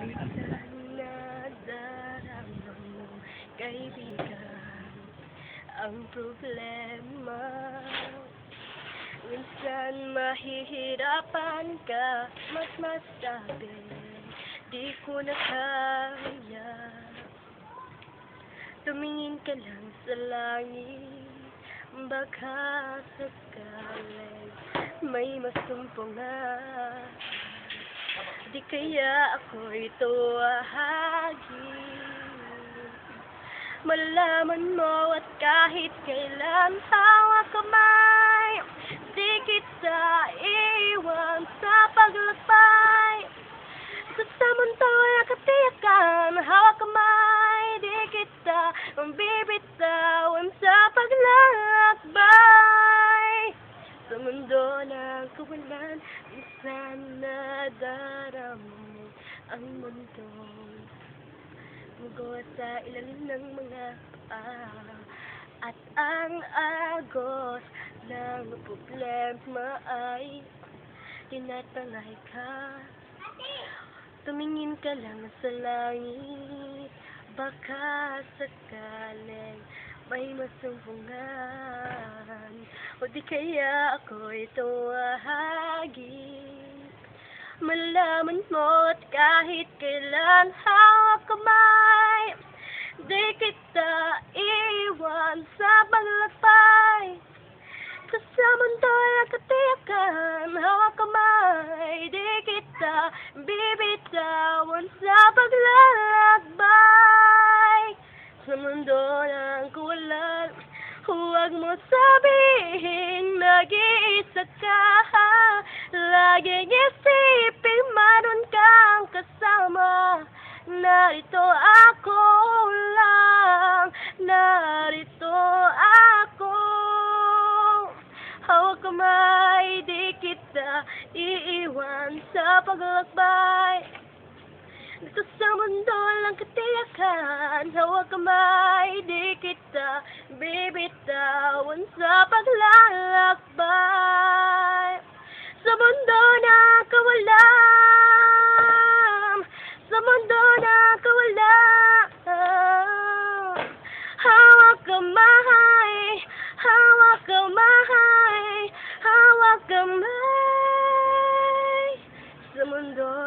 Minsan nadarama mo, kaibigan, ang problema. Minsan mahihirapan ka, masabi, di ko na kaya. Tumingin ka lang sa langit, baka sakaling may masumpungan. Di kaya ako'y tuwahagin, malaman mo at kahit kailan hawak kamay, di kita iwan sa paglakbay. Sa mundo ay katiyakan, hawak kamay, di kita mabibitawan sa paglalakbay. Sa mundo ng kawalan, minsan nadarama mo ang mundo. Mugot sa ilalim ng mga paa, at ang agos ng problema ay tinatangay ka. Tumingin ka lang sa langit, baka sakaling may masumpungan. O di kaya ako'y tuwahagin, malaman mo at kahit kailan hawak kamay, di kita iwan sa paglakbay. Sa mundo ay katiyakan, hawak kamay, di kita bibitawan sa paglalakbay. Sa mundo ng kawalan, huwag mo sabihin nag-iisa ka. Laging isipin mayroon kang kasama. Narito ako lang, narito ako. Hawak kamay, di kita iiwan sa paglalakbay. Dito sa mundo lang katiyakan, hawak kamay, di kita bibitawan sa paglalakbay. Sa mundo na kawalan, sa mundo na kawalan, hawak kamay, hawak kamay, hawak kamay. Sa mundo